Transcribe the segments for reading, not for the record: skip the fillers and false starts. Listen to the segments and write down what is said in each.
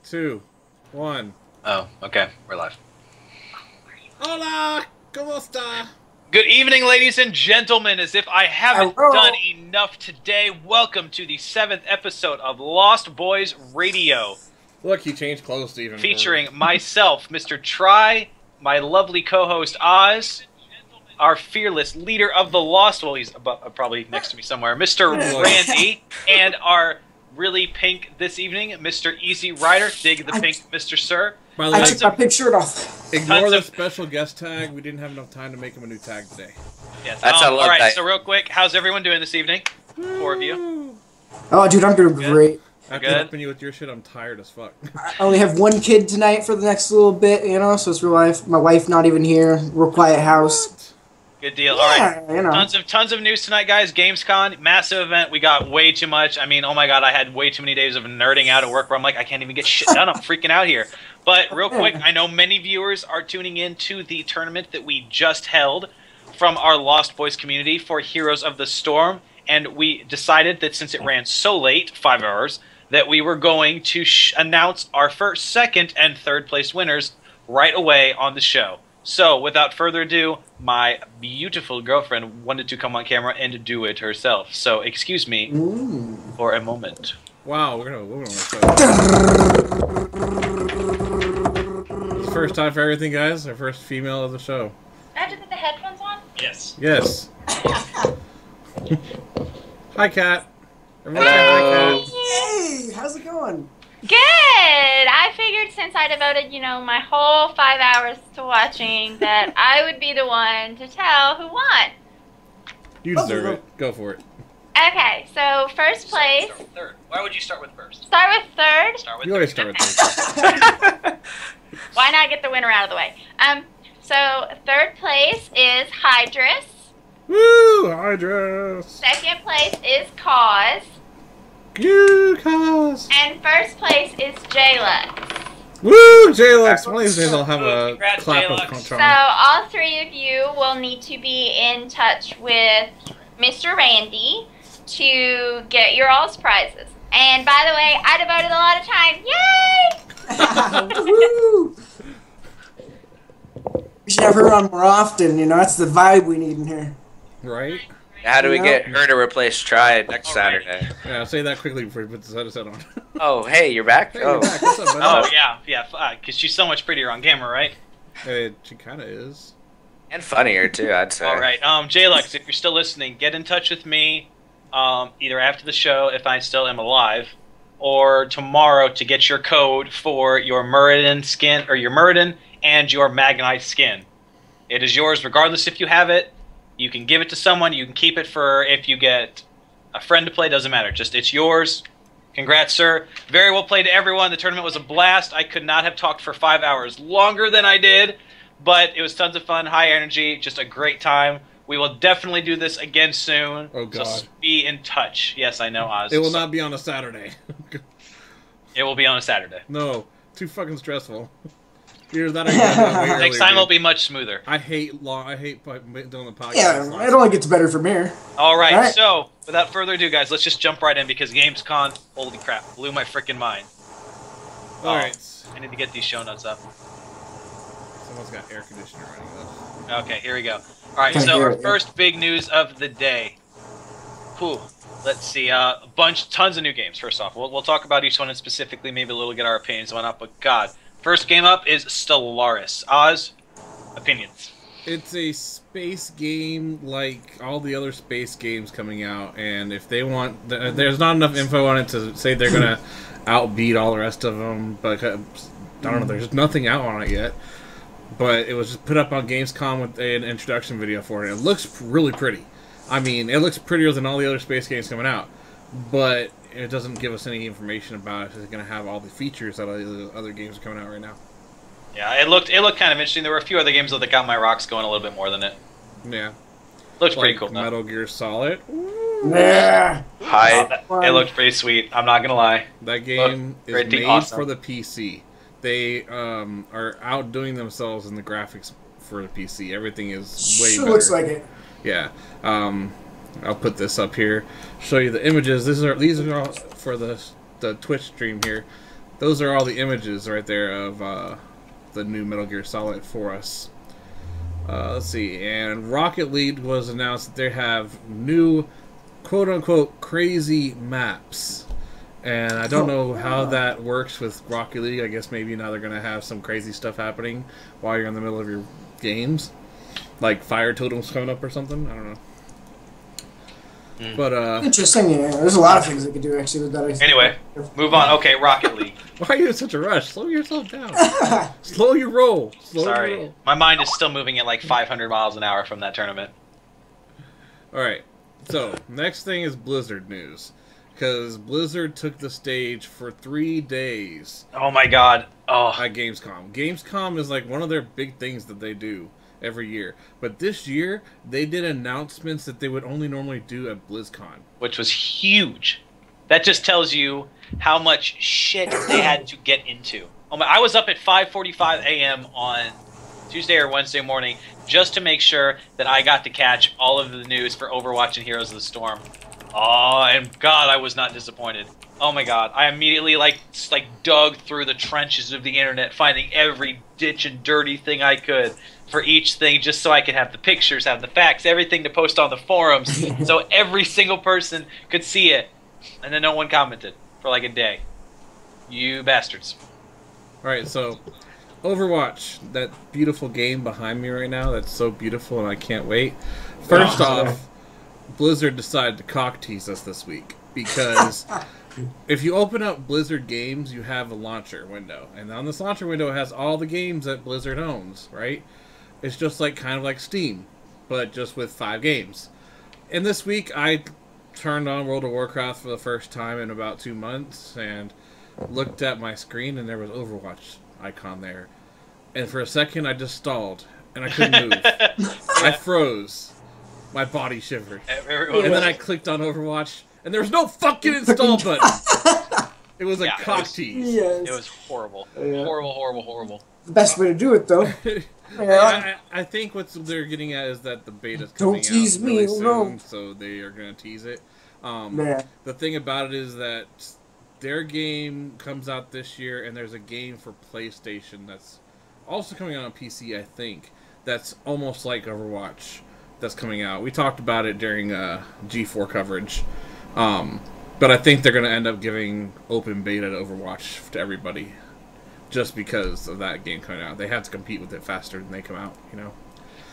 2, 1. Oh, okay. We're live. Hola! ¿Cómo está? Good evening, ladies and gentlemen. As if I haven't done enough today, welcome to the 7th episode of Lost Boys Radio. Look, he changed clothes to even featuring myself, Mr. Try, my lovely co-host Oz, our fearless leader of the Lost, well, he's probably next to me somewhere, Mr. Randy, and our really pink this evening, Mr. Easy Rider. Dig the pink, Mr. Sir. I took my pink shirt off. Ignore the special guest tag. We didn't have enough time to make him a new tag today. Yes. All right, so real quick, how's everyone doing this evening? 4 of you. Oh, dude, I'm doing great. After helping you with your shit, I'm tired as fuck. I only have one kid tonight for the next little bit, you know, so it's real life. My wife not even here. Real quiet house. Good deal. Yeah, all right. You know. Tons of news tonight, guys. Gamescom, massive event. We got way too much. I mean, oh my god, I had way too many days of nerding out at work where I'm like, I can't even get shit done. I'm freaking out here. But real quick, I know many viewers are tuning in to the tournament that we just held from our Lost Boys community for Heroes of the Storm, and we decided that since it ran so late, 5 hours, that we were going to announce our first, second, and third place winners right away on the show. So, without further ado, my beautiful girlfriend wanted to come on camera and do it herself. So, excuse me for a moment. Wow, we're gonna first time for everything, guys. Our first female of the show. I have to put the headphones on? Yes. Yes. Hi, Kat. Everyone say hi, Kat. Hey, how's it going? Good! I figured since I devoted, my whole 5 hours to watching that I would be the one to tell who won. You deserve it. Go for it. Okay, so first place. Start with third. Why would you start with first? Start with third? You always start with third. Why not get the winner out of the way? So third place is Hydrus. Woo! Hydrus! Second place is Cause. You Cause! And first place is J-Lux. Woo! J-Lux! One of these days I'll have a clap of Contron. So all 3 of you will need to be in touch with Mr. Randy to get your all's prizes. And by the way, I devoted a lot of time. Yay! Woo! We should have her on more often, that's the vibe we need in here. Right? How do we get her to replace Try next Saturday? Yeah, I'll say that quickly before you put the headset on. Oh, hey, you're back? Hey, you're back. What's up, man? Oh, yeah, because she's so much prettier on camera, right? She kind of is. And funnier, too, I'd say. All right, J-Lux, if you're still listening, get in touch with me either after the show, if I still am alive, or tomorrow to get your code for your Muradin skin, or your Muradin and your Magnite skin. It is yours regardless if you have it. You can give it to someone. You can keep it for if you get a friend to play. Doesn't matter. Just it's yours. Congrats, sir. Very well played to everyone. The tournament was a blast. I could not have talked for 5 hours longer than I did, but it was tons of fun, high energy, just a great time. We will definitely do this again soon. Oh, God. So be in touch. Yes, I know, Oz. It will not be on a Saturday. It will be on a Saturday. No. Too fucking stressful. Either that or you gotta do it way earlier, Next time will be much smoother. I hate doing the podcast. Yeah, it only gets better from here. All right, so without further ado, guys, let's just jump right in because Gamescom, holy crap, blew my freaking mind. All right. I need to get these show notes up. Someone's got air conditioner running though. Okay, here we go. All right, so our first big news of the day. Whew. Let's see. Tons of new games. First off, we'll talk about each one and specifically, maybe a little get our opinions on it. But God. First game up is Stellaris. Oz, opinions. It's a space game like all the other space games coming out, and if they want, there's not enough info on it to say they're gonna outbeat all the rest of them. But I don't know. There's nothing out on it yet. But it was just put up on Gamescom with an introduction video for it. It looks really pretty. I mean, it looks prettier than all the other space games coming out, but it doesn't give us any information about if it's going to have all the features that other games are coming out right now. Yeah, it looked kind of interesting. There were a few other games that got my rocks going a little bit more than it. Yeah. Looked pretty cool. Metal Gear Solid. Yeah. It looked pretty sweet. I'm not going to lie. That game is made for the PC. They are outdoing themselves in the graphics for the PC. Everything is way better. Looks like it. Yeah. I'll put this up here. Show you the images. These are all for the Twitch stream here. those are all the images right there of the new Metal Gear Solid for us. Let's see, and Rocket League was announced that they have new quote-unquote crazy maps. And I don't know how that works with Rocket League. I guess maybe now they're going to have some crazy stuff happening while you're in the middle of your games. Like fire totems coming up or something. I don't know. But interesting. Yeah, there's a lot of things they could do actually with that. Anyway, move on. Okay, Rocket League. Why are you in such a rush? Slow yourself down. Slow your roll. Sorry. Your roll. My mind is still moving at like 500 miles an hour from that tournament. Alright. So, next thing is Blizzard news. Because Blizzard took the stage for 3 days. Oh my god. Oh. At Gamescom. Gamescom is like one of their big things that they do every year. But this year, they did announcements that they would only normally do at BlizzCon. Which was huge. That just tells you how much shit they had to get into. Oh my, I was up at 5:45 a.m. on Tuesday or Wednesday morning just to make sure that I got to catch all of the news for Overwatch and Heroes of the Storm. Oh, and God, I was not disappointed. Oh my God, I immediately like dug through the trenches of the internet, finding every ditch and dirty thing I could for each thing, just so I could have the pictures, have the facts, everything to post on the forums, so every single person could see it. And then no one commented for like a day. You bastards. Alright, so Overwatch, that beautiful game behind me right now, that's so beautiful and I can't wait. First off, Blizzard decided to cock tease us this week because if you open up Blizzard games, you have a launcher window, and on this launcher window it has all the games that Blizzard owns, right? It's just like kind of like Steam, but just with 5 games. And this week I turned on World of Warcraft for the first time in about 2 months and looked at my screen and there was Overwatch icon there. And for a second I just stalled and I couldn't move. I froze. My body shivered. And then I clicked on Overwatch, and there was no fucking install button. It was a cock tease. Yes. It was horrible. Horrible, horrible, horrible. The best way to do it, though. I think what they're getting at is that the beta's coming Don't tease out really me, soon, no. so they are going to tease it. Man. The thing about it is that their game comes out this year, and there's a game for PlayStation that's also coming out on PC, I think, that's almost like Overwatch. That's coming out. We talked about it during G4 coverage, but I think they're going to end up giving open beta to Overwatch to everybody, just because of that game coming out. They have to compete with it faster than they come out, you know.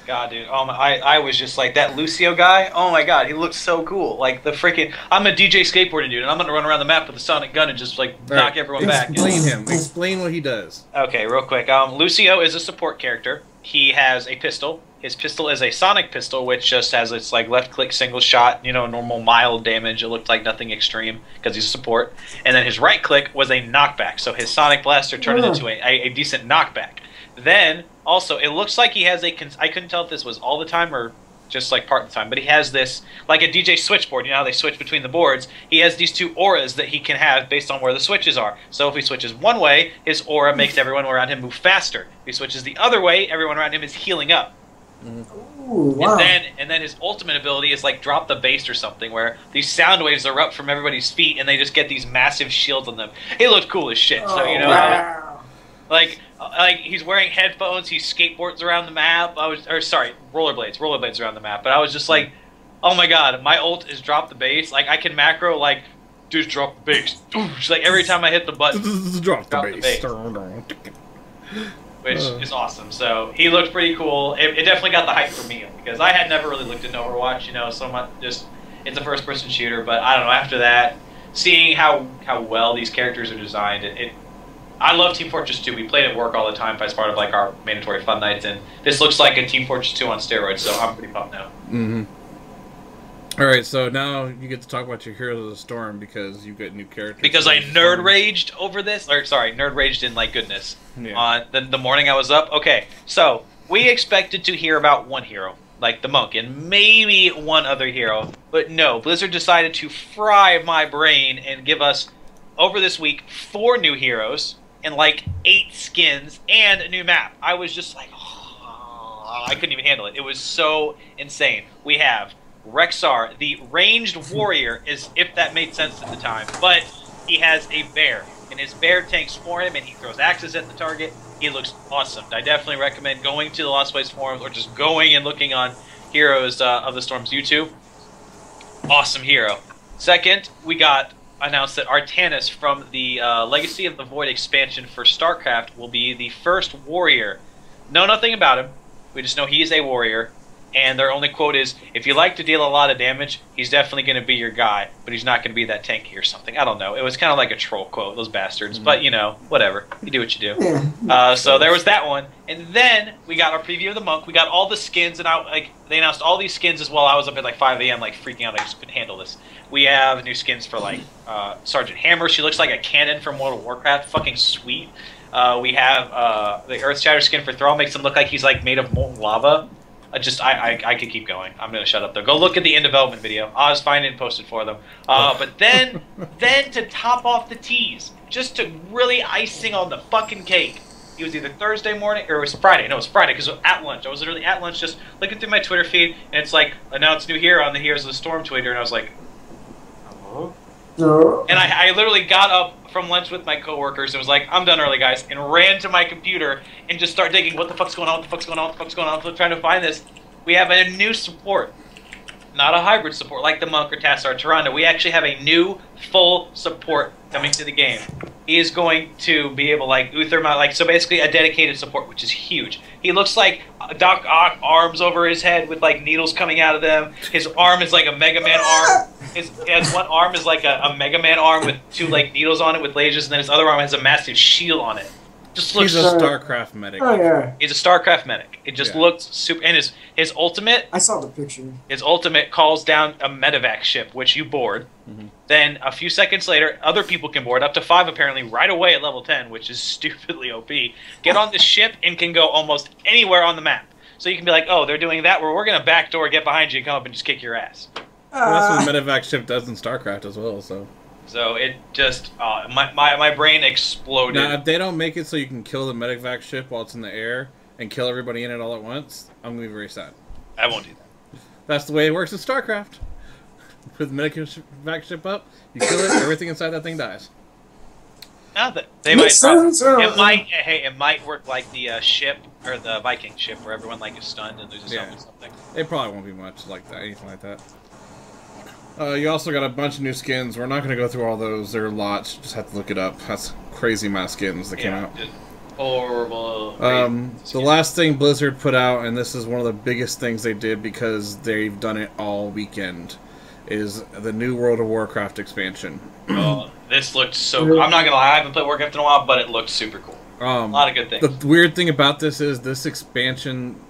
God, dude, I was just like that Lucio guy. Oh my God, he looks so cool. Like the freaking, I'm a DJ skateboarding dude, and I'm gonna run around the map with a sonic gun and just like knock everyone back. Explain him. Explain what he does. Okay, real quick. Lucio is a support character. He has a pistol. His pistol is a sonic pistol, which just has its like left click single shot, you know, normal mild damage. It looked like nothing extreme because he's a support. And then his right click was a knockback, so his sonic blaster turned it into a decent knockback. Then also, it looks like he has a. I couldn't tell if this was all the time or just like part of the time, but he has this like a DJ switchboard. You know how they switch between the boards? He has these 2 auras that he can have based on where the switches are. So if he switches one way, his aura makes everyone around him move faster. If he switches the other way, everyone around him is healing up. Ooh, wow. And then his ultimate ability is like drop the bass or something, where these sound waves are up from everybody's feet, and they just get these massive shields on them. He looked cool as shit. So you know, like he's wearing headphones, he skateboards around the map. Rollerblades around the map. But I was just like, oh my God, my ult is drop the bass. Like I can macro like, just drop the bass. Like every time I hit the button, drop the bass. Which is awesome. So he looked pretty cool. It definitely got the hype for me because I had never really looked into Overwatch, you know, so much just it's a first-person shooter. But I don't know. After that, seeing how well these characters are designed, I love Team Fortress 2. We played at work all the time as part of like our mandatory fun nights, and this looks like a Team Fortress 2 on steroids. So I'm pretty pumped now. Mm-hmm. All right, so now you get to talk about your Heroes of the Storm because you get new characters. Because I nerd raged over this, or sorry, nerd raged in like goodness. Yeah. On the morning I was up. Okay, so we expected to hear about one hero, like the monk, and maybe one other hero, but no, Blizzard decided to fry my brain and give us over this week 4 new heroes and like 8 skins and a new map. I was just like, oh, I couldn't even handle it. It was so insane. We have Rexar, the ranged warrior, is if that made sense at the time, but he has a bear. and his bear tanks for him, and he throws axes at the target. He looks awesome. I definitely recommend going to the Lost Place forums or just going and looking on Heroes of the Storm's YouTube. Awesome hero. Second, we got announced that Artanis from the Legacy of the Void expansion for StarCraft will be the first warrior. Know nothing about him. We just know he is a warrior. And their only quote is, if you like to deal a lot of damage, he's definitely going to be your guy, but he's not going to be that tanky or something. I don't know. It was kind of like a troll quote, those bastards. But, you know, whatever. You do what you do. Yeah. So there was that one. And then we got our preview of the Monk. We got all the skins, and they announced all these skins as well. I was up at like 5 a.m. like freaking out. I just couldn't handle this. We have new skins for like Sergeant Hammer. She looks like a cannon from World of Warcraft. Fucking sweet. We have the Earth Shatter skin for Thrall. Makes him look like he's like made of molten lava. I could keep going. I'm gonna shut up though. Go look at the in development video. I was finding and posted for them. But then to top off the tease, just to really icing on the fucking cake, it was either Thursday morning or it was Friday. No, it was Friday because at lunch. I was literally at lunch just looking through my Twitter feed, and it's like announced new hero on the Heroes of the Storm Twitter, and I was like, hello? No. And I literally got up from lunch with my coworkers and was like, I'm done early, guys, and ran to my computer and just started digging, what the fuck's going on, what the fuck's going on, what the fuck's going on, so trying to find this. We have a new support. Not a hybrid support like the Monk or Tassar Tyrande. We actually have a new full support coming to the game. He is going to be able, like, Uther, like, so basically a dedicated support, which is huge. He looks like Doc Ock arms over his head with, like, needles coming out of them. His arm is like a Mega Man arm. His one arm is like a Mega Man arm with two, like, needles on it with lasers, and then his other arm has a massive shield on it. Just looks. He's a StarCraft medic. Oh yeah. He's a StarCraft medic. It just looks super. And his ultimate. I saw the picture. His ultimate calls down a medevac ship, which you board. Then a few seconds later, other people can board, up to 5 apparently, right away at level 10, which is stupidly OP. Get on the ship and can go almost anywhere on the map. So you can be like, oh, they're doing that, where we're going to backdoor, get behind you, and come up and just kick your ass. Well, that's what the medevac ship does in StarCraft as well, so... So it just, my brain exploded. Now, if they don't make it so you can kill the medevac ship while it's in the air and kill everybody in it all at once, I'm going to be very sad. I won't do that. That's the way it works in StarCraft. Put the medevac ship up, you kill it, everything inside that thing dies. Now that they it might work like the ship, or the Viking ship, where everyone like is stunned and loses health or something. It probably won't be much like that, anything like that. You also got a bunch of new skins. We're not going to go through all those. There are lots. You just have to look it up. That's crazy amount of skins that came out. Horrible. The last thing Blizzard put out, and this is one of the biggest things they did because they've done it all weekend, is the new World of Warcraft expansion. Oh, this looked so cool. I'm not going to lie. I haven't played Warcraft in a while, but it looked super cool. A lot of good things. The weird thing about this is this expansion...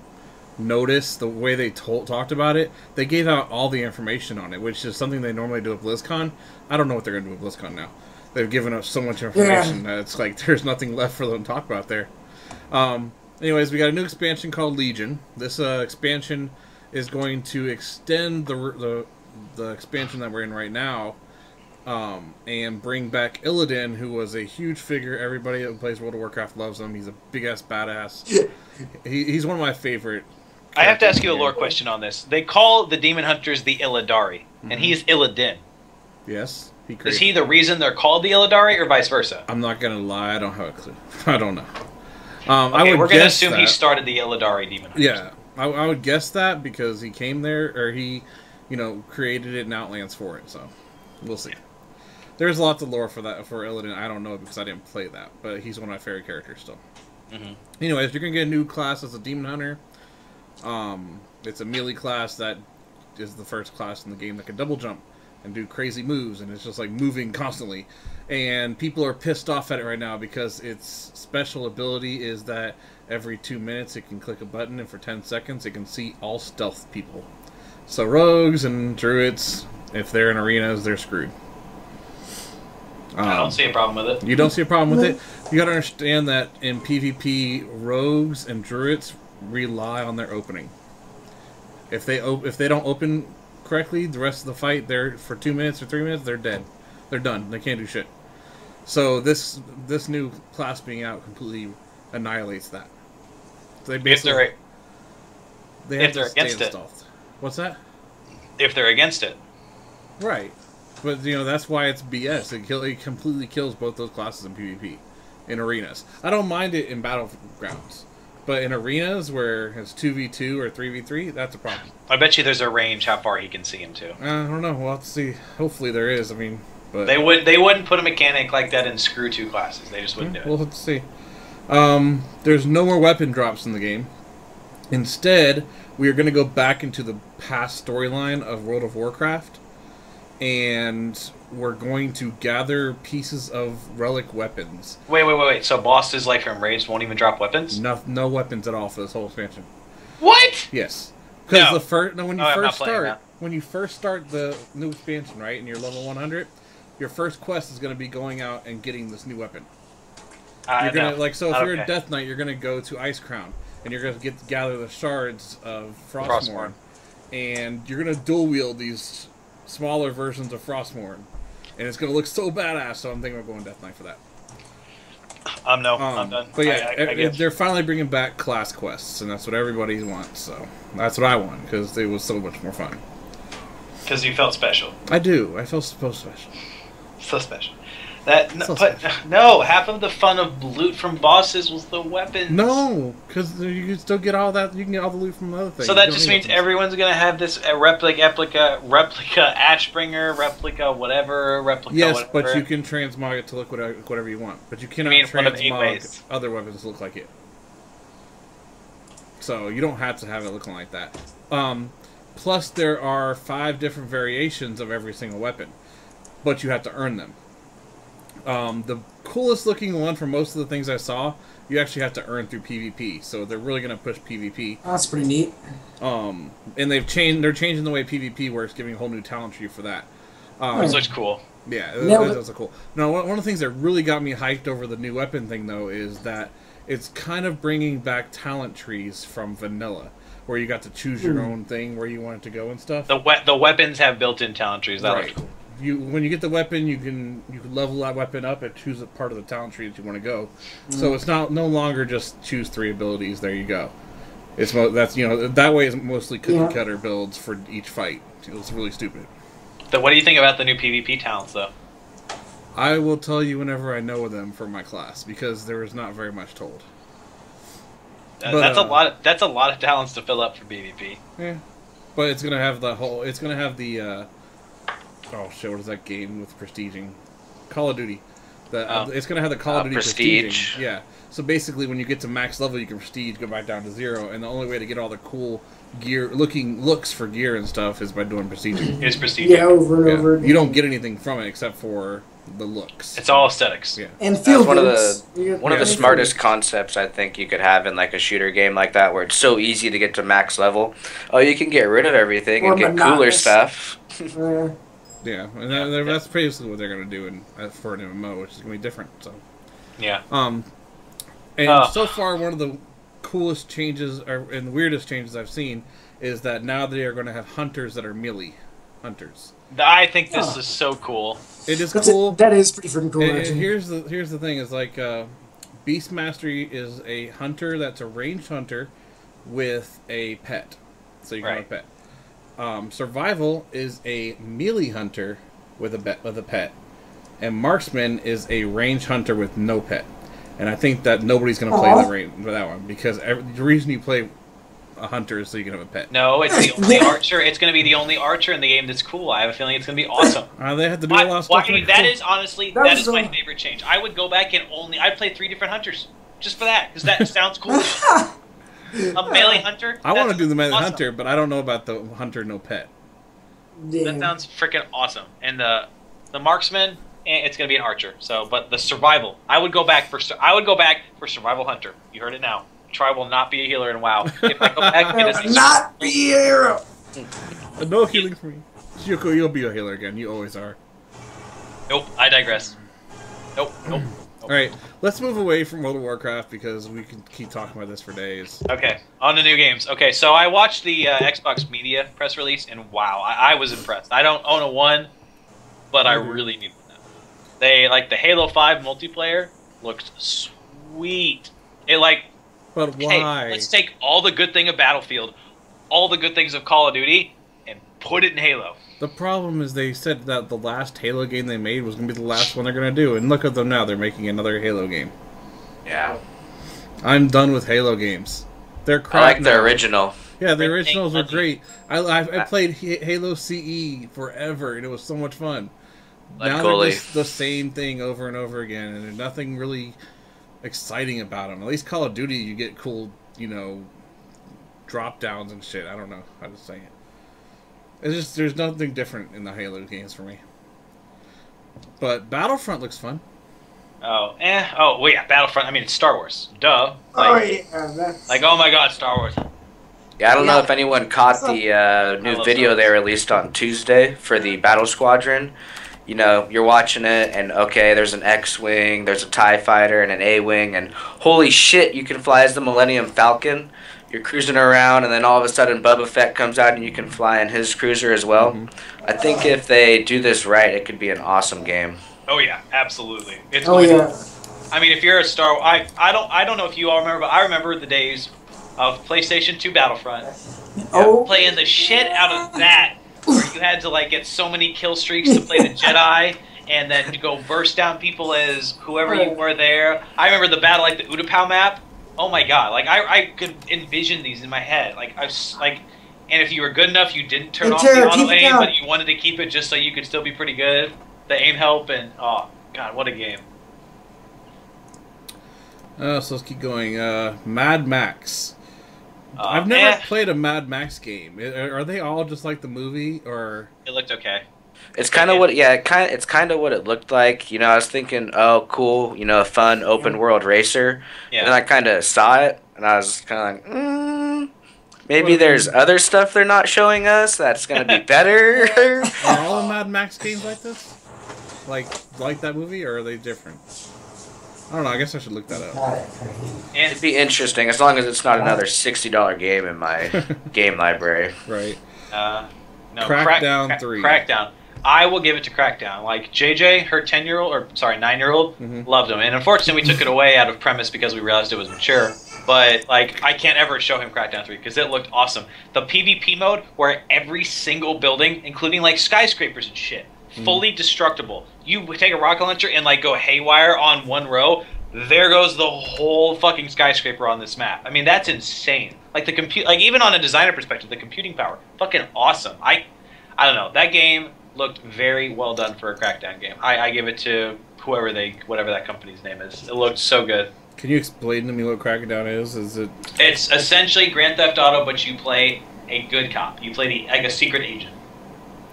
notice the way they talked about it, they gave out all the information on it, which is something they normally do at BlizzCon. I don't know what they're going to do at BlizzCon now. They've given us so much information that it's like there's nothing left for them to talk about there. Anyways, we got a new expansion called Legion. This expansion is going to extend the expansion that we're in right now, and bring back Illidan, who was a huge figure. Everybody that plays World of Warcraft loves him. He's a big-ass badass. He's one of my favorite. I have to ask you a lore question on this. They call the demon hunters the Illidari, and he's Illidan. Yes. Is he the reason they're called the Illidari, or vice versa? I'm not going to lie. I don't have a clue. I don't know. Okay, we're going to assume he started the Illidari demon hunters. Yeah. I would guess that because he came there, or he, created it in Outlands for it, so we'll see. There's lots of lore for Illidan. I don't know because I didn't play that, but he's one of my favorite characters still. Anyways, you're going to get a new class as a demon hunter. It's a melee class that is the first class in the game that can double jump and do crazy moves, and it's just like moving constantly. And people are pissed off at it right now because its special ability is that every 2 minutes it can click a button, and for 10 seconds it can see all stealth people. So rogues and druids, if they're in arenas, they're screwed. I don't see a problem with it. You don't see a problem with it? You gotta understand that in PvP, rogues and druids rely on their opening. If they don't open correctly, the rest of the fight, they're for 2 minutes or 3 minutes, they're dead. They're done. They can't do shit. So this new class being out completely annihilates that. So they basically if they're against it. What's that? If they're against it. Right. But that's why it's BS. It completely kills both those classes in PvP, in arenas. I don't mind it in battlegrounds, but in arenas where it's 2v2 or 3v3, that's a problem. I bet you there's a range how far he can see him to. I don't know. We'll have to see. Hopefully there is. I mean, but They wouldn't put a mechanic like that in Screw 2 classes. They just wouldn't do it. we'll have to see. There's no more weapon drops in the game. Instead, we are going to go back into the past storyline of World of Warcraft, and we're going to gather pieces of relic weapons. Wait. So bosses like from raids won't even drop weapons? No weapons at all for this whole expansion. What? Yes, because No. when you first start the new expansion, right, and you're level 100, your first quest is going to be going out and getting this new weapon. You're gonna No. if you're a Death Knight, you're gonna go to Ice Crown, and you're gonna gather the shards of Frostmourne, and you're gonna dual wield these smaller versions of Frostmourne, and it's gonna look so badass. So I'm thinking of going Death Knight for that. I'm done. But yeah, I guess. they're finally bringing back class quests, and that's what everybody wants. So that's what I want because it was so much more fun. Because you felt special. I do. I feel so special. So special. So half of the fun of loot from bosses was the weapons. No, because you can still get all that. You can get all the loot from the other things. So that just means everyone's gonna have this replica Ashbringer, replica whatever, Yes, whatever. but you can transmog it to look whatever you want. But you cannot one of 8 transmog ways. other weapons to look like it. So you don't have to have it looking like that. Plus, there are 5 different variations of every single weapon, but you have to earn them. The coolest looking one for most of the things I saw, you actually have to earn through PvP. So they're really going to push PvP. That's pretty neat. And they're changing the way PvP works, giving a whole new talent tree for that. Which looks cool. Yeah, Nailed it. that's cool. No, one of the things that really got me hyped over the new weapon thing, though, is that it's kind of bringing back talent trees from vanilla, where you got to choose your own thing where you want it to go and stuff. The weapons have built-in talent trees. That looks cool. When you get the weapon, you can level that weapon up and choose a part of the talent tree that you want to go. So it's no longer just choose 3 abilities. There you go. It's that way is mostly cookie cutter builds for each fight. It's really stupid. So what do you think about the new PvP talents, though? I will tell you whenever I know them for my class because there is not very much told. That's a lot. That's a lot of talents to fill up for PvP. Yeah, but it's gonna have the whole. It's gonna have the. Oh shit! What is that game with prestiging? Call of Duty. It's gonna have the Call of Duty Prestige. prestiging. Yeah. So basically, when you get to max level, you can prestige, go back down to 0, and the only way to get all the cool looks for gear and stuff is by doing prestiging. It's prestige. Yeah, over and over again. You don't get anything from it except for the looks. It's all aesthetics. Yeah. And feel That's goods. one of the smartest concepts I think you could have in like a shooter game like that, where it's so easy to get to max level. Oh, you can get rid of everything Or and get cooler monotonous. stuff. Yeah, and that's basically what they're gonna do for an MMO, which is gonna be different. So. Yeah. And so far, one of the coolest changes and the weirdest changes I've seen is that now they are going to have hunters that are melee hunters. I think this is so cool. It is cool. That is pretty freaking cool. And actually. here's the thing: is like Beast Mastery is a hunter that's a ranged hunter with a pet, so you can have a pet. Survival is a melee hunter with a pet, and Marksman is a ranged hunter with no pet. And I think that nobody's going to play that one because the reason you play a hunter is so you can have a pet. No, it's the only archer. It's going to be the only archer in the game that's cool. I have a feeling it's going to be awesome. They have to do a lot of stuff. That is honestly that is my favorite change. I would go back and I'd play 3 different hunters just for that because that sounds cool. A melee hunter. I want to do the melee hunter, but I don't know about the hunter no pet. That sounds freaking awesome. And the marksman. It's going to be an archer. So, but the survival, I would go back for survival hunter. You heard it now. Try will not be a healer in WoW. If I go back, it is not be a hero. No healing for me. You'll be a healer again. You always are. Nope. I digress. Nope. All right, let's move away from World of Warcraft because we can keep talking about this for days. Okay, on to new games. Okay, so I watched the Xbox Media press release, and wow, I was impressed. I don't own a One, but I really need one. They the Halo 5 multiplayer looked sweet. But why? Hey, let's take all the good thing of Battlefield, all the good things of Call of Duty, and put it in Halo. The problem is they said that the last Halo game they made was going to be the last one they're going to do, and look at them now. They're making another Halo game. Yeah. I'm done with Halo games. They're crap. I like the now. original. Yeah, the originals were great. I played Halo CE forever, and it was so much fun. Now they're just the same thing over and over again, and there's nothing really exciting about them. At least Call of Duty, you get cool, drop downs and shit. I don't know how to say it. It's just there's nothing different in the Halo games for me. But Battlefront looks fun. Oh, well, yeah, Battlefront. I mean, it's Star Wars. Duh. That's... Like, oh my God, Star Wars. Yeah, I don't know if anyone caught the new video they released on Tuesday for the Battle Squadron. You're watching it, and okay, there's an X-Wing, there's a TIE Fighter, and an A-Wing, and holy shit, you can fly as the Millennium Falcon. You're cruising around, and then all of a sudden Boba Fett comes out, and you can fly in his cruiser as well. Mm-hmm. I think if they do this right, it could be an awesome game. Oh yeah, absolutely. It's yeah. I mean, if you're a Star, I don't know if you all remember, but I remember the days of PlayStation 2 Battlefront. Playing the shit out of that, where you had to like get so many kill streaks to play the Jedi, and then to go burst down people as whoever you were there. I remember the battle, like the Utapau map. Oh my God! Like I could envision these in my head. And if you were good enough, you didn't turn off the auto aim, but you wanted to keep it just so you could still be pretty good. The aim help, and oh God, what a game! So let's keep going. Mad Max. I've never played a Mad Max game. Are they all just like the movie, or? It looked okay. It's kind of what, it's kind of what it looked like. I was thinking, oh, cool, a fun open world racer. Yeah. And then I kind of saw it, and I was kind of like, maybe there's other stuff they're not showing us that's gonna be better. Are all the Mad Max games like this? Like that movie, or are they different? I don't know. I guess I should look that up. It'd be interesting, as long as it's not another $60 game in my game library. Right. No. Crackdown 3. Crackdown. I will give it to Crackdown. Like JJ, her 9-year-old, loved him, and unfortunately we took it away out of premise because we realized it was mature. But like, I can't ever show him Crackdown 3 because it looked awesome. The PvP mode, where every single building, including like skyscrapers and shit, fully destructible. You take a rocket launcher and like go haywire on one row, there goes the whole fucking skyscraper on this map. I mean, that's insane. Like even on a designer perspective, the computing power, fucking awesome. I don't know. That game looked very well done for a Crackdown game. I give it to whatever that company's name is. It looked so good. Can you explain to me what Crackdown is? It's essentially Grand Theft Auto, but you play a good cop. You play like a secret agent.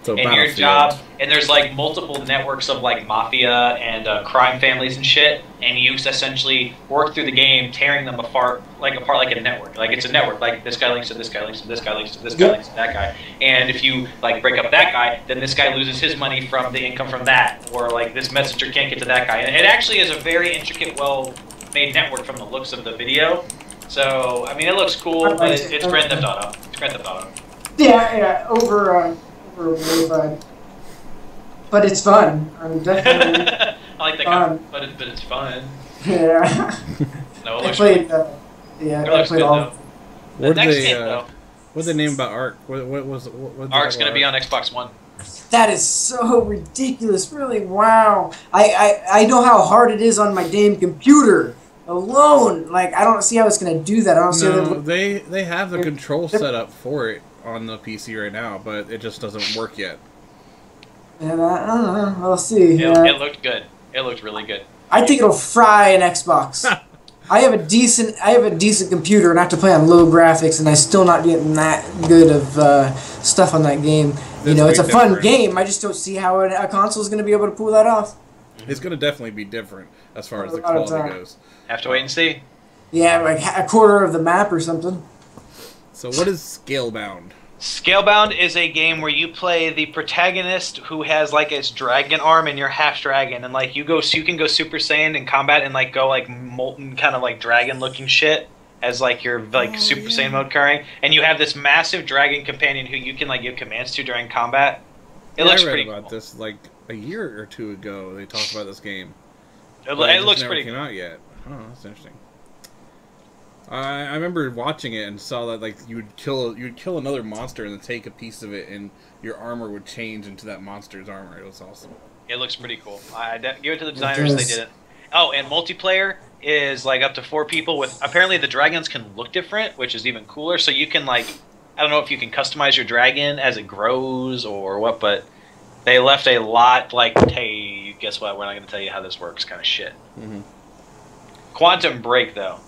So and your job, and there's like multiple networks of like mafia and crime families and shit, and you essentially work through the game, tearing them apart like a network. Like it's a network. Like this guy links to this guy, links to this guy, links to this guy, links to that guy. And if you like break up that guy, then this guy loses his money from the income from that, or like this messenger can't get to that guy. And it actually is a very intricate, well-made network from the looks of the video. So I mean, it looks cool, but it's Grand Theft Auto. It's Grand Theft Auto. Yeah, but it's fun. I'm definitely. I like that kind, but it's fun. Yeah. No, it looks I played all. What did they name about Ark? What Ark's gonna be on Xbox One. That is so ridiculous. Really, wow. I know how hard it is on my damn computer alone. Like, I don't see how it's gonna do that. I don't see how they have the control set up for it on the PC right now, but it just doesn't work yet. Yeah, I don't know. We'll see. It looked good. It looked really good. I think it'll fry an Xbox. I have a decent computer and I have to play on low graphics, and I'm still not getting that good of stuff on that game. It's a fun game. I just don't see how a console is going to be able to pull that off. It's going to definitely be different as far as the quality goes. Have to wait and see. Yeah, like a quarter of the map or something. So what is Scalebound? Scalebound is a game where you play the protagonist who has like his dragon arm, and you're half dragon, and like you can go Super Saiyan in combat and like go like molten kind of like dragon looking shit as like your Super Saiyan mode occurring, and you have this massive dragon companion who you can like give commands to during combat. It looks pretty cool. I read about this like a year or two ago. They talked about this game. It looks pretty cool. It never came out yet. Oh, that's interesting. I remember watching it and saw that like you'd kill another monster and then take a piece of it and your armor would change into that monster's armor. It was awesome. It looks pretty cool. Give it to the designers. They did it. Oh, and multiplayer is like up to 4 people with. Apparently, the dragons can look different, which is even cooler. So you can like, I don't know if you can customize your dragon as it grows or what, but they left a lot like, hey, guess what? We're not going to tell you how this works, kind of shit. Mm-hmm. Quantum Break, though.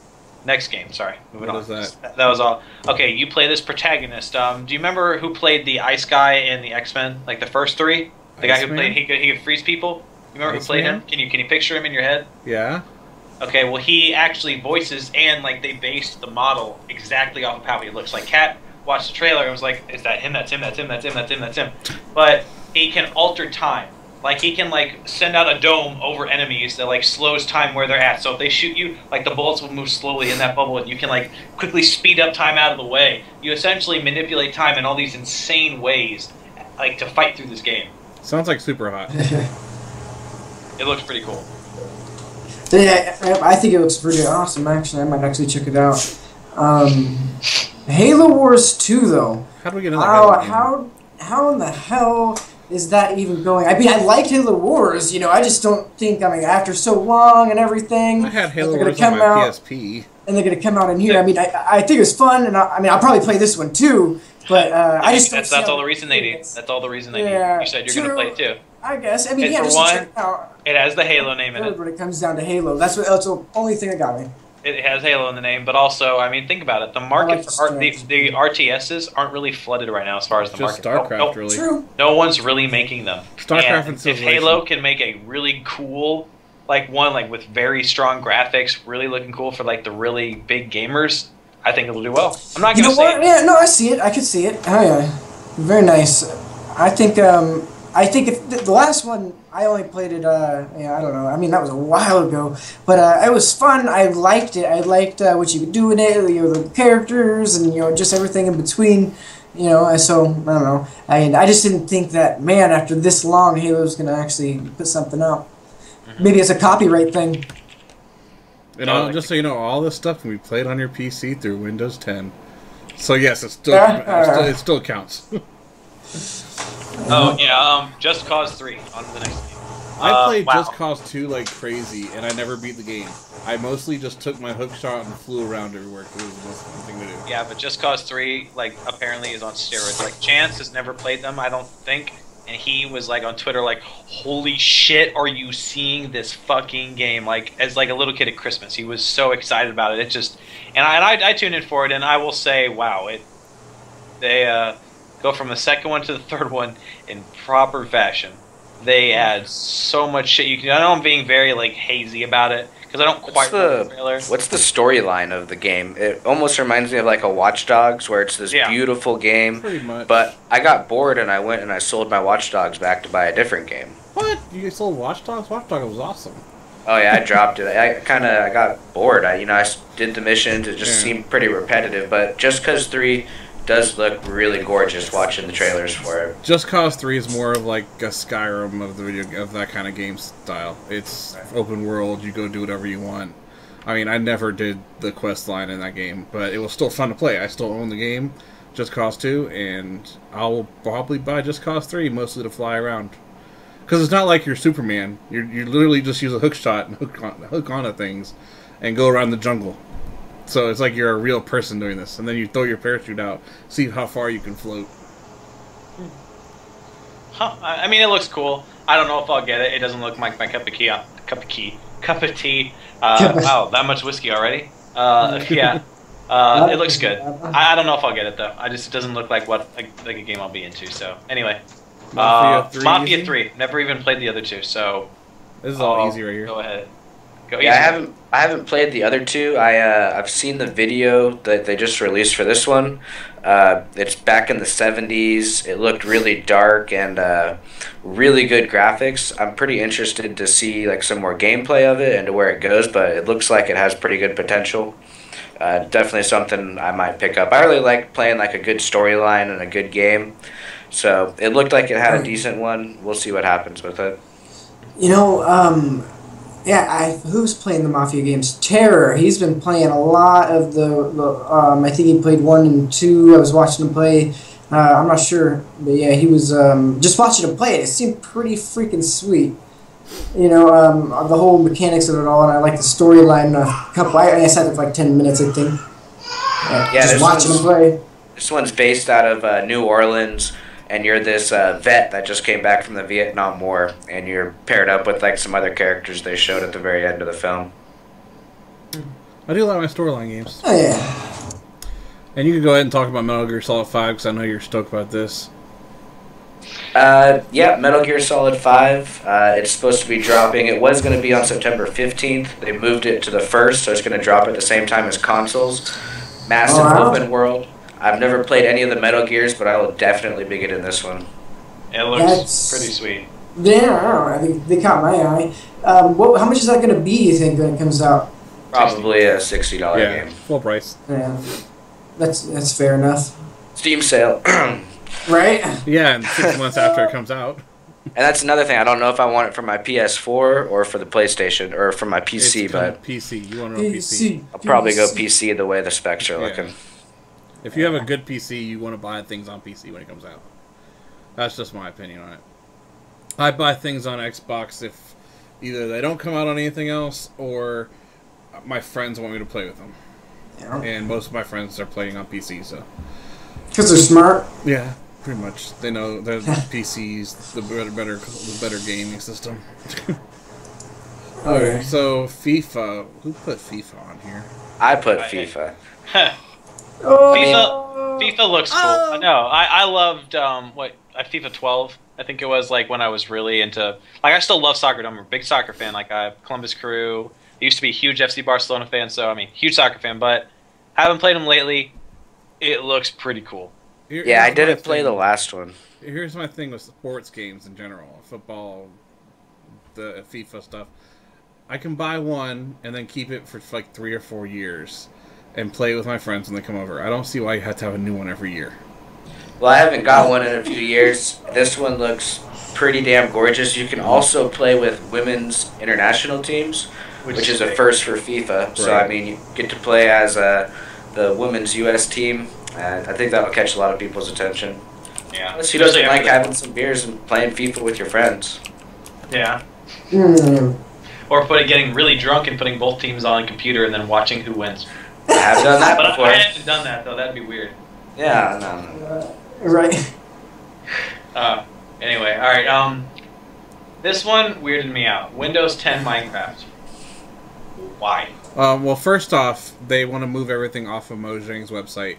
Next game, sorry. Moving on. What was that? That was all. Okay, you play this protagonist. Do you remember who played the Ice Guy in the X-Men? Like the first 3? The guy who played, he could freeze people? You remember who played him? Can you picture him in your head? Yeah. Okay, well he actually voices and like they based the model exactly off of how he looks. Like Kat watched the trailer and was like, is that him? That's him, that's him, that's him, that's him, that's him. But he can alter time. Like he can like send out a dome over enemies that like slows time where they're at. So if they shoot you, like the bullets will move slowly in that bubble and you can like quickly speed up time out of the way. You essentially manipulate time in all these insane ways like to fight through this game. Sounds like super hot. It looks pretty cool. Yeah, I think it looks pretty awesome, actually. I might actually check it out. Halo Wars 2, though. How do we get into that? How in the hell is that even going? I mean, I liked Halo Wars, you know, I just don't think, I mean, after so long and everything... I had Halo Wars on my PSP. And they're going to come out in here. I mean, I think it was fun, and I'll probably play this one, too, but I just don't That's all the reason they need. That's all the reason they need. You said you're going to play it, too. I guess. I mean, yeah, just one, check it out. It has the Halo name in it. When it comes down to Halo, that's the only thing that got me. It has Halo in the name, but also, I mean, think about it. The market for the RTSs aren't really flooded right now as far as the market. Just StarCraft, really. True. No one's really making them. StarCraft and if Halo can make a really cool, like one like with very strong graphics, really looking cool for like the really big gamers, I think it'll do well. I'm not gonna say. Yeah, no, I see it. I can see it. Oh yeah, very nice. I think if the last one I only played it. Yeah, I don't know. I mean, that was a while ago, but it was fun. I liked it. I liked what you could do in it. You know, the characters and just everything in between. You know, so I don't know. I just didn't think that after this long, Halo's gonna actually put something out. Maybe it's a copyright thing. And just so you know, all this stuff can be played on your PC through Windows 10. So yes, it still counts. Oh yeah, Just Cause 3 on to the next game. I played Just Cause 2 like crazy, and I never beat the game. I mostly just took my hook shot and flew around everywhere because it was the most fun thing to do. Yeah, but Just Cause 3 like apparently is on steroids. Like Chance has never played them, I don't think, and he was like on Twitter like, "Holy shit, are you seeing this fucking game?" Like as like a little kid at Christmas, he was so excited about it. It just, and I tuned in for it, and I will say, wow, they go from the second one to the third one in proper fashion. They add so much shit. I know I'm being very like hazy about it because I don't quite remember the trailer. What's the storyline of the game? It almost reminds me of like a Watch Dogs, where it's this beautiful game. Pretty much. But I got bored and I went and I sold my Watch Dogs back to buy a different game. What? You sold Watch Dogs? Watch Dogs was awesome. Oh yeah, I dropped it. I got bored. I did the missions. It just seemed pretty repetitive. But Just Cause 3 does look really gorgeous watching the trailers for it. Just Cause 3 is more of like a Skyrim of that kind of game style. It's open world, you go do whatever you want. I mean, I never did the quest line in that game, but it was still fun to play. I still own the game, Just Cause 2, and I'll probably buy Just Cause 3 mostly to fly around. Because it's not like you're Superman. You literally just use a hook shot and hook onto things and go around the jungle. So it's like you're a real person doing this, and then you throw your parachute out, see how far you can float. Huh? I mean, it looks cool. I don't know if I'll get it. It doesn't look like my cup of tea. Wow, that much whiskey already? Yeah. It looks good. I don't know if I'll get it though. It doesn't look like a game I'll be into. So anyway, Mafia 3. Never even played the other two. So this is all easy right here. Go ahead. Yeah, I haven't played the other two. I've seen the video that they just released for this one. It's back in the 70s. It looked really dark and really good graphics. I'm pretty interested to see like some more gameplay of it and to where it goes, but it looks like it has pretty good potential. Definitely something I might pick up. I really like playing like a good storyline and a good game. So it looked like it had a decent one. We'll see what happens with it. You know, Yeah, who's playing the Mafia games? Terror. He's been playing a lot of the I think he played 1 and 2. I was watching him play. I'm not sure, but yeah, he was just watching him play it. It seemed pretty freaking sweet. You know, the whole mechanics of it all, and I like the storyline. I sat there for like 10 minutes, I think. Yeah, just watching him play. This one's based out of New Orleans, and you're this vet that just came back from the Vietnam War, and you're paired up with like some other characters they showed at the very end of the film. I do like my storyline games. Oh yeah. And you can go ahead and talk about Metal Gear Solid 5 because I know you're stoked about this. Yeah, Metal Gear Solid 5. It's supposed to be dropping. It was going to be on September 15th. They moved it to the 1st, so it's going to drop at the same time as consoles. Massive open world. I've never played any of the Metal Gears, but I will definitely be getting this one. It looks pretty sweet. Yeah, I don't know. I think they caught my eye. How much is that going to be, you think, when it comes out? Probably a $60 game. Full price. Yeah, that's fair enough. Steam sale. Right? Yeah, and 6 months after it comes out. And that's another thing. I don't know if I want it for my PS4 or for the PlayStation or for my PC, It's but PC. You want to know PC. I'll probably go PC the way the specs are looking. If you have a good PC, you want to buy things on PC when it comes out. That's just my opinion on it. I buy things on Xbox if either they don't come out on anything else or my friends want me to play with them. Yeah. And most of my friends are playing on PC, so. Because they're smart. Yeah, pretty much. They know that PC's the better gaming system. Okay, so FIFA. Who put FIFA on here? I put FIFA. FIFA looks cool. No, I loved FIFA 12. I think it was like when I was really into I still love soccer. I'm a big soccer fan. Like I have Columbus Crew. I used to be a huge FC Barcelona fan, so I mean huge soccer fan. But haven't played them lately. It looks pretty cool. Yeah, I didn't play the last one. Here's my thing with sports games in general, football, the FIFA stuff. I can buy one and then keep it for like 3 or 4 years and play it with my friends when they come over. I don't see why you have to have a new one every year. Well, I haven't got one in a few years. This one looks pretty damn gorgeous. You can also play with women's international teams, which is a first for FIFA. Right. So, I mean, you get to play as the women's U.S. team. I think that'll catch a lot of people's attention. Yeah. Unless who doesn't like having some beers and playing FIFA with your friends. Yeah. Or getting really drunk and putting both teams on a computer and then watching who wins. I have done that before. I haven't done that, though. That'd be weird. Yeah, no. Right. Anyway, alright, this one weirded me out. Windows 10 Minecraft. Why? Well, first off, they want to move everything off of Mojang's website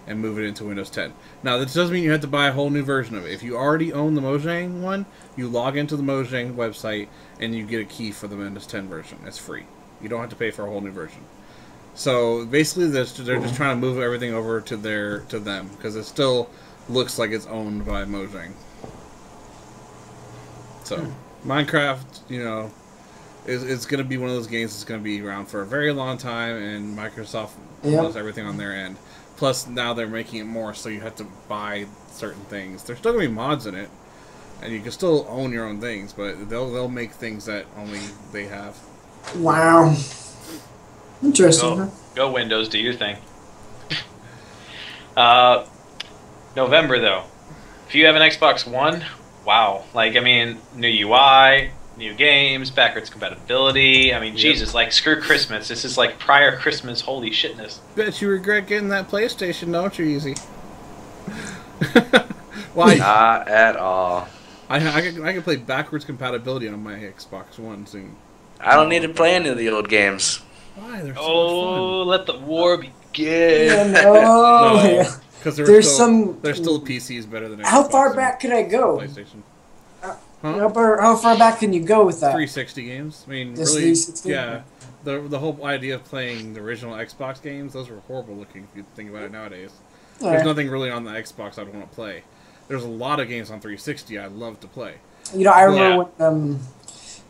and move it into Windows 10. Now, this doesn't mean you have to buy a whole new version of it. If you already own the Mojang one, you log into the Mojang website and you get a key for the Windows 10 version. It's free. You don't have to pay for a whole new version. So basically, they're just trying to move everything over to them because it still looks like it's owned by Mojang. So Minecraft, you know, it's going to be one of those games that's going to be around for a very long time, and Microsoft does everything on their end. Plus, now they're making it more so you have to buy certain things. There's still going to be mods in it, and you can still own your own things, but they'll make things that only they have. Wow. Interesting. Go Windows, do your thing. November, though. If you have an Xbox One, wow. Like, I mean, new UI, new games, backwards compatibility. I mean, Jesus, like, screw Christmas. This is like prior Christmas, holy shitness. Bet you regret getting that PlayStation, don't you, Easy? Why? Not at all. I can play backwards compatibility on my Xbox One soon. I don't need to play any of the old games. Why? They're so much fun. Let the war begin. Yeah, no. Because there's still PCs better than Xbox. How far back can I go? PlayStation. How far back can you go with that? 360 games. I mean, Just really, 360? yeah. The whole idea of playing the original Xbox games, those were horrible looking if you think about it nowadays. There's nothing really on the Xbox I'd want to play. There's a lot of games on 360 I'd love to play. You know, I remember when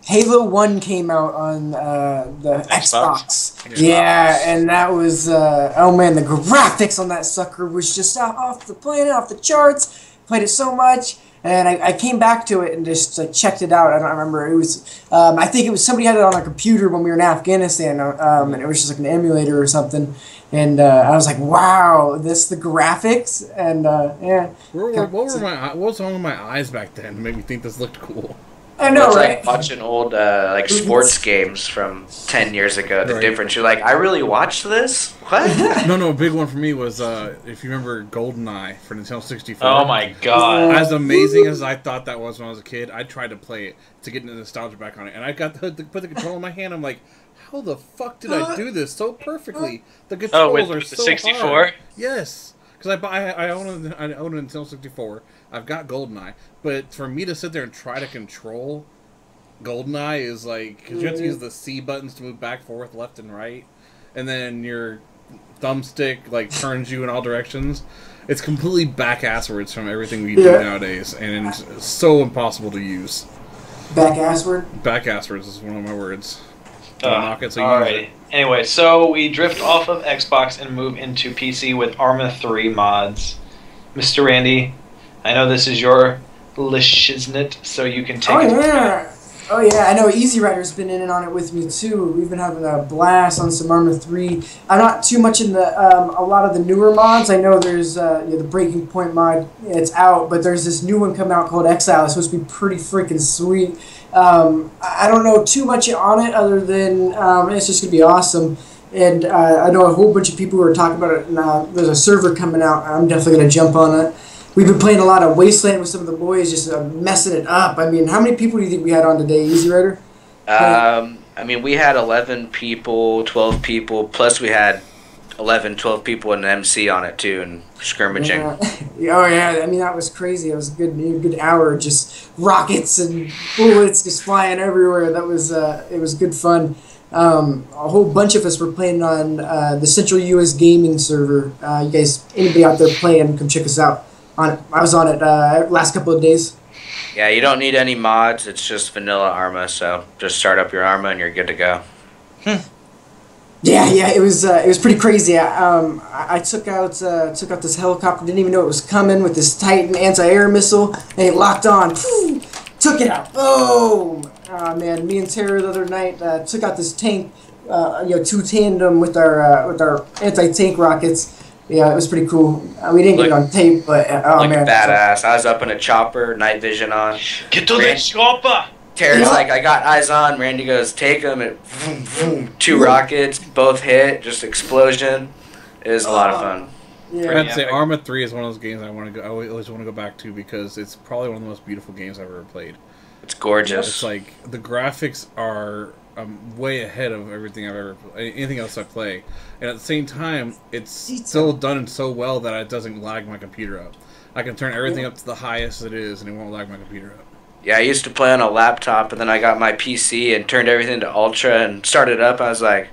Halo 1 came out on the Xbox. Yeah, and that was, oh man, the graphics on that sucker was just off the planet, off the charts. Played it so much, And I came back to it and just checked it out. I don't remember. It was I think it was somebody had it on their computer when we were in Afghanistan, and it was just like an emulator or something. And I was like, wow, the graphics and yeah. What was wrong with my eyes back then to make me think this looked cool? I know, it's right? like watching old like sports games from 10 years ago. The difference, you're like, I really watched this? What? No, a big one for me was if you remember GoldenEye for Nintendo 64. Oh my god! As amazing as I thought that was when I was a kid, I tried to play it to get the nostalgia back on it, and I got to put the controller in my hand. I'm like, how the fuck did I do this so perfectly? The controls are so 64? hard. Yes, because I own a Nintendo 64. I've got GoldenEye, but for me to sit there and try to control GoldenEye is like, because you have to use the C buttons to move back, forth, left, and right, and then your thumbstick like turns you in all directions. It's completely back-asswards from everything we do nowadays, and it's so impossible to use. Back-assward? Back-asswards is one of my words. Alright. Anyway, so we drift off of Xbox and move into PC with Arma 3 mods. Mr. Randy, I know this is your shiznit, so you can take it. Yeah. Oh yeah, I know Easy Rider's been in and on it with me too. We've been having a blast on some Arma 3. I'm not too much in the a lot of the newer mods. I know there's the Breaking Point mod. It's out, but there's this new one coming out called Exile. It's supposed to be pretty freaking sweet. I don't know too much on it other than it's just gonna be awesome. And I know a whole bunch of people who are talking about it. And, there's a server coming out. I'm definitely gonna jump on it. We've been playing a lot of Wasteland with some of the boys, just messing it up. I mean, how many people do you think we had on today, Easy Rider? I mean, we had 11 people, 12 people, plus we had 11, 12 people and an MC on it too, and scrimmaging. Yeah. Oh yeah, I mean that was crazy. It was a good hour, just rockets and bullets just flying everywhere. That was it was good fun. A whole bunch of us were playing on the Central US Gaming server. You guys, anybody out there playing, come check us out. I was on it last couple of days. Yeah, you don't need any mods. It's just vanilla Arma, so just start up your Arma and you're good to go. Yeah, it was pretty crazy. I took out this helicopter. Didn't even know it was coming with this Titan anti-air missile, and it locked on. Took it out. Boom! Oh man, me and Tara the other night took out this tank. Two tandem with our anti-tank rockets. Yeah, it was pretty cool. We didn't get it on tape, but oh man, badass. I was up in a chopper, night vision on. Get to the chopper. Tara's like, I got eyes on. Randy goes, take them. And vroom, vroom, 2 rockets, both hit, just explosion. It was a lot of fun. Yeah. I'd say Arma 3 is one of those games I always want to go back to because it's probably one of the most beautiful games I've ever played. It's gorgeous. It's like the graphics are way ahead of everything anything else I play, and at the same time, it's still done so well that it doesn't lag my computer up. I can turn everything up to the highest it is, and it won't lag my computer up. Yeah, I used to play on a laptop, and then I got my PC and turned everything to Ultra and started up. I was like,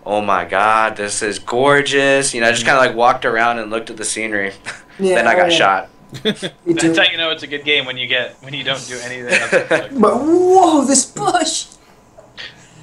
oh my god, this is gorgeous. I just kind of like walked around and looked at the scenery. Then I got shot. That's how you know it's a good game when you don't do anything. But whoa, this bush!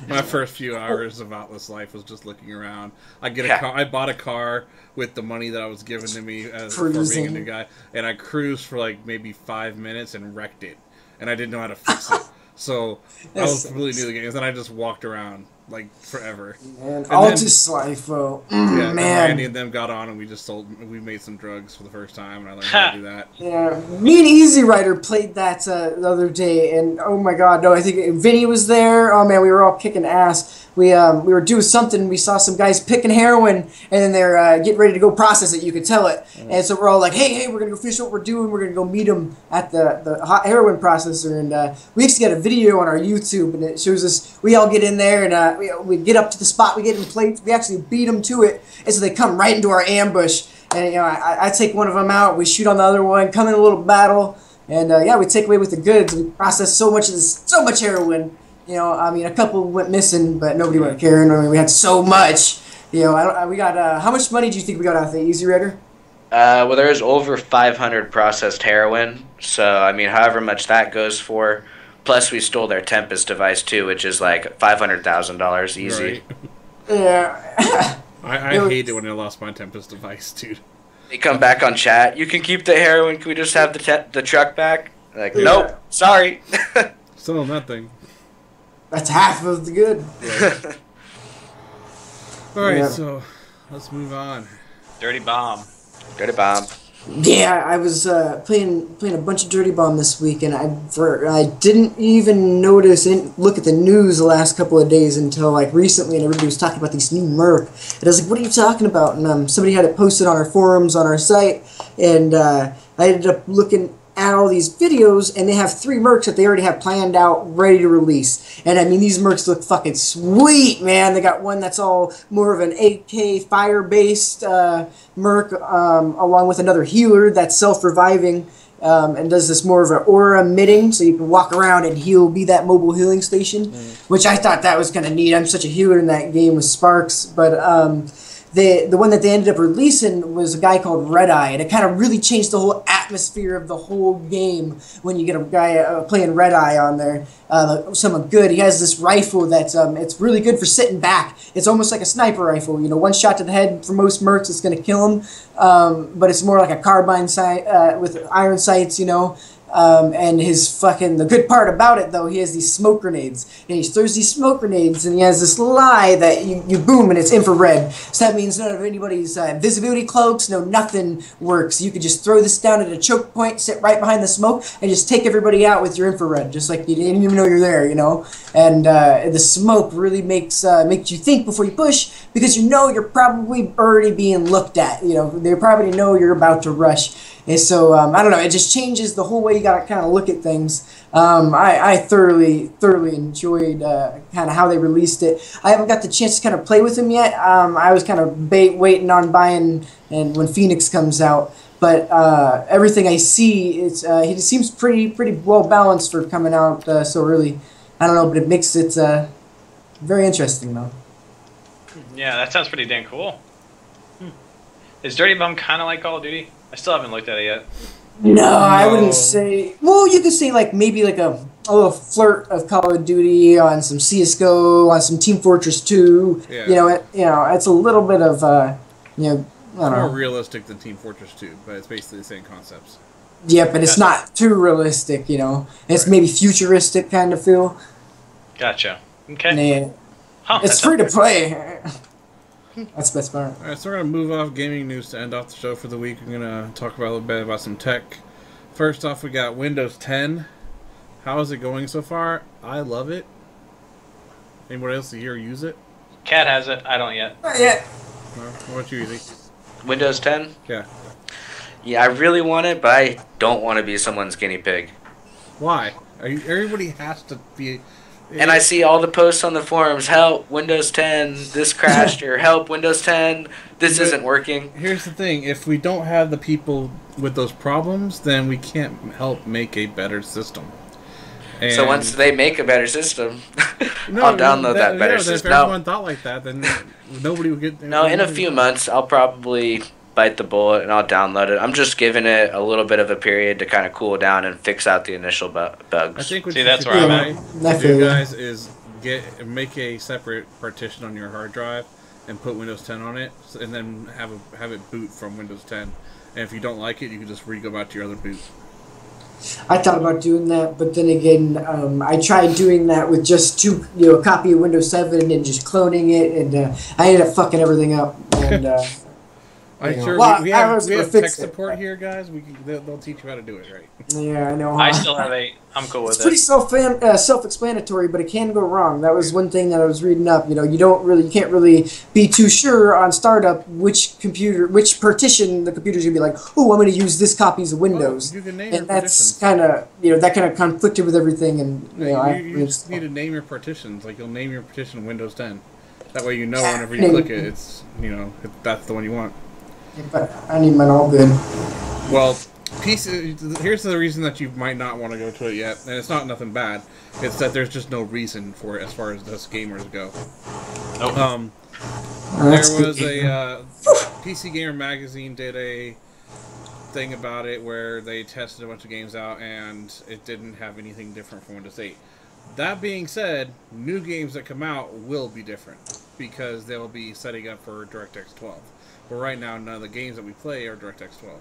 My first few hours of Outlast life was just looking around. I bought a car with the money that I was given to me for being a new guy, and I cruised for like maybe 5 minutes and wrecked it, and I didn't know how to fix it. So I was completely new to the game, and then I just walked around like forever. Man, Altus life, bro. Man. Man. Randy and them got on, and we made some drugs for the first time, and I learned how to do that. Yeah, me and Easy Rider played that the other day, and oh my god, no, I think Vinny was there. Oh man, we were all kicking ass. We were doing something. We saw some guys picking heroin, and then they're getting ready to go process it. You could tell it, and so we're all like, "Hey, we're gonna go finish what we're doing. We're gonna go meet them at the hot heroin processor." And we actually got a video on our YouTube, and it shows us. We all get in there, and we get up to the spot. We get in place. We actually beat them to it, and so they come right into our ambush. And I take one of them out. We shoot on the other one. Come in a little battle, and we take away with the goods. We process so much heroin. I mean, a couple went missing, but nobody went carrying. I mean, we had so much. We got, how much money do you think we got out of the Easy Rider? Well, there's over 500 processed heroin, so, I mean, however much that goes for. Plus, we stole their Tempest device, too, which is like $500,000 easy. Right. Yeah. I hate it when I lost my Tempest device, dude. They come back on chat. You can keep the heroin. Can we just have the truck back? Like, nope, sorry. Still nothing. That's half of the good. Yeah. All right, Yeah. so let's move on. Dirty Bomb. Dirty Bomb. Yeah, I was playing a bunch of Dirty Bomb this week, and I didn't even notice, I didn't look at the news the last couple of days until like recently, and everybody was talking about these new Merc. And I was like, "What are you talking about?" And somebody had it posted on our forums on our site, and I ended up looking at all these videos, and they have 3 Mercs that they already have planned out, ready to release. And I mean, these Mercs look fucking sweet, man. They got one that's all more of an AK fire-based Merc, along with another healer that's self-reviving, and does this more of an aura emitting, so you can walk around and heal, be that mobile healing station, which I thought that was kind of neat. I'm such a healer in that game with Sparks, but the one that they ended up releasing was a guy called Red Eye, and it kind of really changed the whole atmosphere of the whole game when you get a guy playing Red Eye on there. Someone good. He has this rifle that's it's really good for sitting back. It's almost like a sniper rifle. You know, one shot to the head for most Mercs is going to kill him, but it's more like a carbine sight with iron sights. You know. And the good part about it though, he has these smoke grenades, and he throws these smoke grenades, and he has this lie that you boom and it's infrared, so that means none of anybody's visibility cloaks, nothing works. You could just throw this down at a choke point, sit right behind the smoke, and just take everybody out with your infrared, just like you didn't even know you're there, you know. And the smoke really makes you think before you push, because you know you're probably already being looked at, you know, they probably know you're about to rush. And so, I don't know, it just changes the whole way you got to kind of look at things. I thoroughly enjoyed kind of how they released it. I haven't got the chance to kind of play with him yet. I was kind of waiting on buying and when Phoenix comes out. But everything I see, he seems pretty well balanced for coming out so early. I don't know, but it makes it very interesting, though. Yeah, that sounds pretty dang cool. Is Dirty Bomb kind of like Call of Duty? I still haven't looked at it yet. No, I wouldn't say. Well, you could say like maybe like a little flirt of Call of Duty on some CS:GO, on some Team Fortress 2. Yeah. It's a little bit of I don't know. More realistic than Team Fortress 2, but it's basically the same concepts. Yeah, but it's not too realistic. It's maybe futuristic kind of feel. Gotcha. Okay. And, it's free to play. That's the best part. Alright, so we're going to move off gaming news to end off the show for the week. We're going to talk about a little bit about some tech. First off, we got Windows 10. How is it going so far? I love it. Anybody else here use it? Cat has it. I don't yet. Not yet. What about you, Easy? Windows 10? Yeah. Yeah, I really want it, but I don't want to be someone's guinea pig. Why? Everybody has to be... And I see all the posts on the forums, help, Windows 10, this crashed, or help, Windows 10, this isn't working. Here's the thing, if we don't have the people with those problems, then we can't help make a better system. And so once they make a better system, I'll download that better system. If everyone thought like that, then nobody would get... No, in a few months, I'll probably bite the bullet and I'll download it. I'm just giving it a little bit of a period to kind of cool down and fix out the initial bugs. I think what that's where I'm at. Do, guys, is make a separate partition on your hard drive and put Windows 10 on it, and then have it boot from Windows 10. And if you don't like it, you can just go back to your other boot. I thought about doing that, but then again, I tried doing that with just a copy of Windows 7 and just cloning it, and I ended up fucking everything up. And I'm sure we have tech support here, guys. They'll teach you how to do it right. Yeah, I know. I still have I'm cool with it. It's pretty self-explanatory, but it can go wrong. That was one thing that I was reading up. You can't really be too sure on startup which partition the computer's gonna be like. Oh, I'm gonna use this copies of Windows, you can name and that's kind of conflicted with everything. And you just need to name your partitions. Like you'll name your partition Windows 10. That way you know whenever you click it, it's that's the one you want. But I need mine all good. Well, here's the reason that you might not want to go to it yet, and it's not nothing bad. It's that there's just no reason for it as far as us gamers go. Nope. There was a PC Gamer Magazine did a thing about it where they tested a bunch of games out, and it didn't have anything different from Windows 8. That being said, new games that come out will be different because they'll be setting up for DirectX 12. But right now, none of the games that we play are DirectX 12.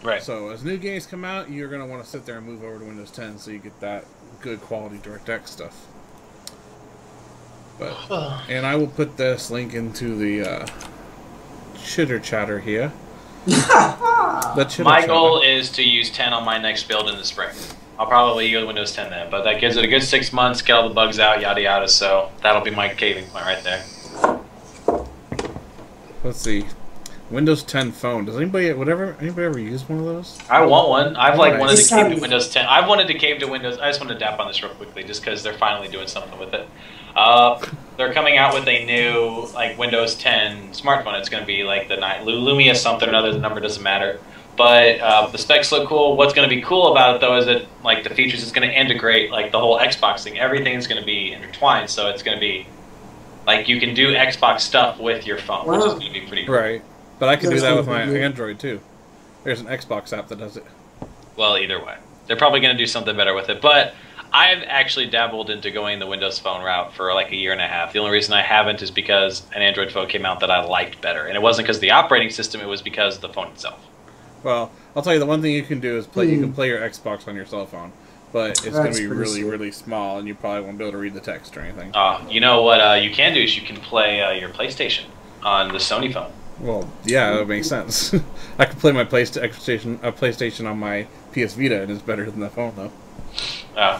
Right. So as new games come out, you're going to want to sit there and move over to Windows 10 so you get that good quality DirectX stuff. But and I will put this link into the chitter chatter here. My goal is to use 10 on my next build in the spring. I'll probably go to Windows 10 then, but that gives it a good 6 months, get all the bugs out, yada yada. So that'll be my caving point right there. Let's see. Windows 10 phone. Does anybody ever use one of those? I want one. I've like wanted to It's cave time- to Windows 10. I've wanted to cave to Windows. I just want to dap on this real quickly, just because they're finally doing something with it. They're coming out with a new like Windows 10 smartphone. It's going to be like the Lumia something or another. The number doesn't matter. But the specs look cool. What's going to be cool about it though is that like the features is going to integrate like the whole Xbox thing. Everything's going to be intertwined, so it's going to be like you can do Xbox stuff with your phone, which is going to be pretty cool. Right. But I can do That's that with gonna my be good. Android too. There's an Xbox app that does it. Well, either way, they're probably going to do something better with it. But I've actually dabbled into going the Windows Phone route for like a year and a half. The only reason I haven't is because an Android phone came out that I liked better, and it wasn't because of the operating system; it was because of the phone itself. Well, I'll tell you the one thing you can do is play. You can play your Xbox on your cell phone, but it's going That's to be pretty really, sweet. really small, and you probably won't be able to read the text or anything. You know what you can do is you can play your PlayStation on the Sony phone. Well, yeah, that makes sense. I can play my PlayStation on my PS Vita, and it's better than the phone, though.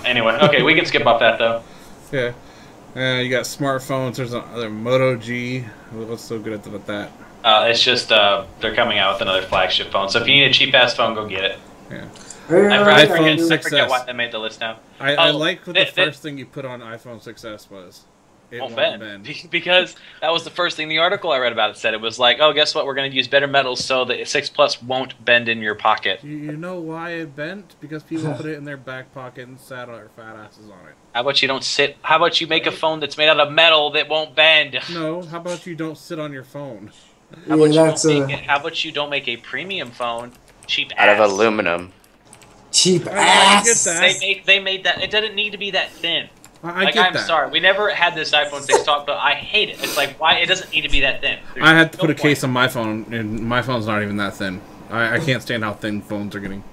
Anyway, okay, we can skip off that though. Yeah. You got smartphones. There's another Moto G. What's so good with that? It's just they're coming out with another flagship phone. So if you need a cheap ass phone, go get it. Yeah. I iPhone forget 6S. why they made the list now. I like what the they- first thing you put on iPhone 6S was. It Won't won't bend. bend. Because that was the first thing the article I read about it said. It was like, oh, guess what? We're going to use better metals so the 6 Plus won't bend in your pocket. You know why it bent? Because people put it in their back pocket and sat their fat asses on it. How about you don't sit? How about you make a phone that's made out of metal that won't bend? No, how about you don't sit on your phone? How about, Yeah, how about you don't make a premium phone cheap Out ass? of aluminum. cheap I ass. get that. They made that. It doesn't need to be that thin. I Like, get I'm that. sorry. We never had this iPhone 6 talk, but I hate it. It's like, why? It doesn't need to be that thin. There's I had to no put a point. case on my phone, and my phone's not even that thin. I can't stand how thin phones are getting.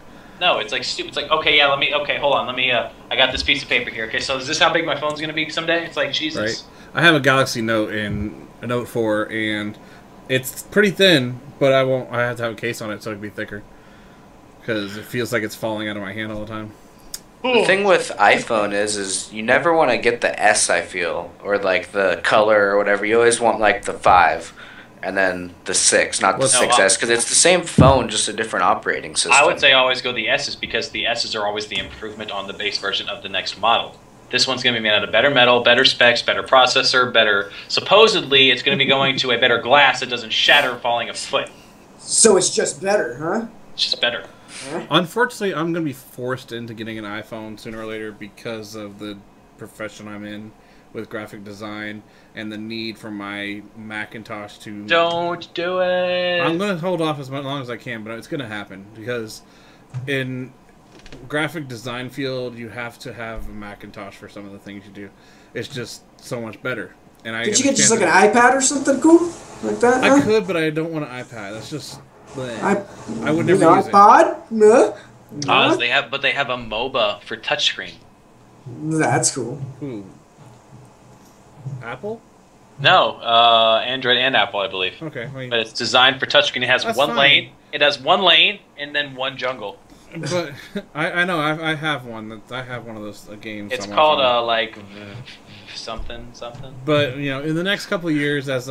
No, it's like stupid. It's like, okay, yeah, okay, hold on. Let me, I got this piece of paper here. Okay, so is this how big my phone's going to be someday? It's like, Jesus. Right. I have a Galaxy Note and a Note 4, and it's pretty thin, but I have to have a case on it so it'd be thicker. Because it feels like it's falling out of my hand all the time. The thing with iPhone is you never want to get the S, I feel, or like the color or whatever. You always want like the 5 and then the 6, not the No, 6S, because it's the same phone, just a different operating system. I would say always go the S's because the S's are always the improvement on the base version of the next model. This one's going to be made out of better metal, better specs, better processor, better... Supposedly, it's going to be going to a better glass that doesn't shatter falling a foot. So it's just better, huh? It's just better. Unfortunately, I'm going to be forced into getting an iPhone sooner or later because of the profession I'm in with graphic design and the need for my Macintosh to... Don't do it! I'm going to hold off as long as I can, but it's going to happen because in graphic design field, you have to have a Macintosh for some of the things you do. It's just so much better. And I Could you get just like understand an iPad or something cool like that? I huh? could, but I don't want an iPad. That's just... bleh. I I would an never use it. iPod? No. They have a MOBA for touchscreen. That's cool. Ooh. Apple? No, Android and Apple, I believe. Okay. But it's designed for touchscreen. It has That's one fine. lane. It has one lane and then one jungle. But I know I have one. I have one of those games. It's on my called phone. like something. But you know, in the next couple of years, as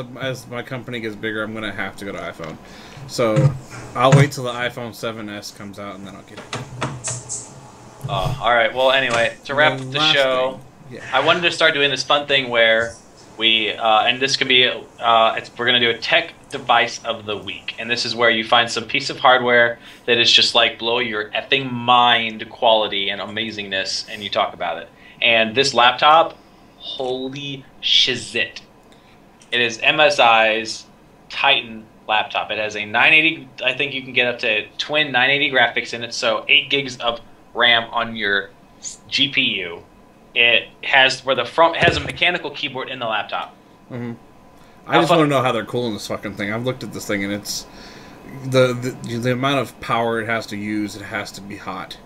my company gets bigger, I'm gonna have to go to iPhone. So I'll wait till the iPhone 7s comes out and then I'll get it. All right. Well, anyway, to wrap up the last show, thing. Yeah. I wanted to start doing this fun thing where we and this could be we're gonna do a tech device of the week, and this is where you find some piece of hardware that is just like blow your effing mind quality and amazingness, and you talk about it. And this laptop, holy shizit! It is MSI's Titan laptop. It has a 980. I think you can get up to twin 980 graphics in it, so 8 gigs of RAM on your GPU. It has it has a mechanical keyboard in the laptop. I just want to know how they're cooling this fucking thing. I've looked at this thing and the amount of power it has to use, it has to be hot.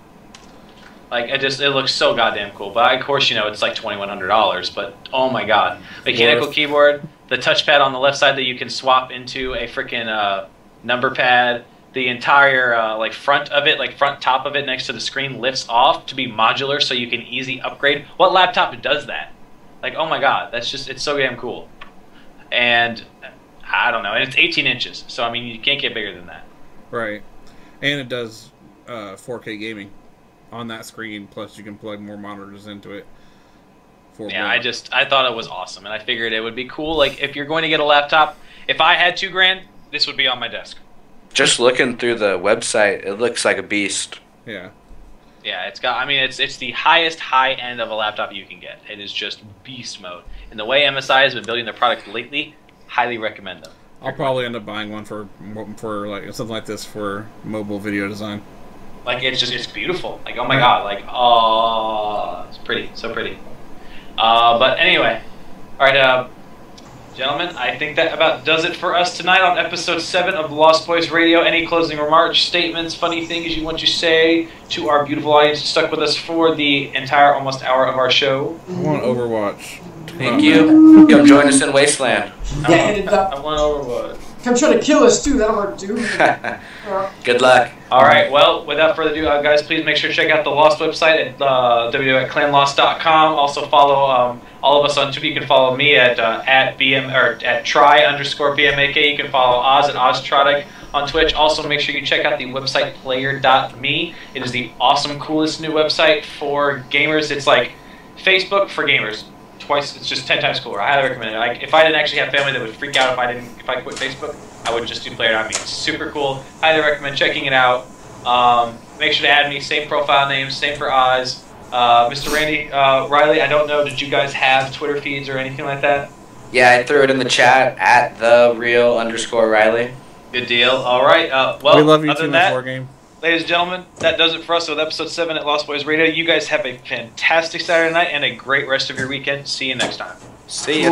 Like it looks so goddamn cool. But of course, you know, it's like $2,100. But oh my god, mechanical keyboard, the touchpad on the left side that you can swap into a freaking number pad. The entire like front of it, like front top of it next to the screen lifts off to be modular, so you can easily upgrade. What laptop does that? Like, oh my god, it's so damn cool. And I don't know, and it's 18 inches, so I mean, you can't get bigger than that. Right, and it does 4K gaming on that screen. Plus, you can plug more monitors into it. Yeah, I thought it was awesome, and I figured it would be cool. Like, if you're going to get a laptop, if I had $2,000, this would be on my desk. Just looking through the website, it looks like a beast. Yeah. Yeah, it's got. I mean, it's the highest high end of a laptop you can get. It is just beast mode. And the way MSI has been building their product lately, highly recommend them. I'll probably end up buying one for like something like this for mobile video design. Like it's beautiful. Like oh my god. Like oh, it's pretty, so pretty. But anyway, all right, gentlemen, I think that about does it for us tonight on episode 7 of Lost Boys Radio. Any closing remarks, statements, funny things you want to say to our beautiful audience who stuck with us for the entire almost hour of our show? I want Overwatch. Thank you. Come join us in Wasteland. I want Overwatch. Come try to kill us too. That'll work too. Good luck. All right. Well, without further ado, guys, please make sure to check out the Lost website at www.clanlost.com. Also follow all of us on Twitter. You can follow me at BM or at try_BMAK. You can follow Oz at OzTrodic on Twitch. Also, make sure you check out the website player.me. It is the awesome, coolest new website for gamers. It's like Facebook for gamers. Twice, it's just 10 times cooler. I highly recommend it. Like, if I didn't actually have family that would freak out if I quit Facebook, I would just do player.me. It's super cool. Highly recommend checking it out. Make sure to add me. Same profile name, same for Oz. Mr. Randy Riley, I don't know, did you guys have Twitter feeds or anything like that? Yeah, I threw it in the chat at @the_real_Riley. Good deal. All right. Well, we love you other too, than that, War Game. ladies and gentlemen, that does it for us with episode 7 at Lost Boys Radio. You guys have a fantastic Saturday night and a great rest of your weekend. See you next time. See ya.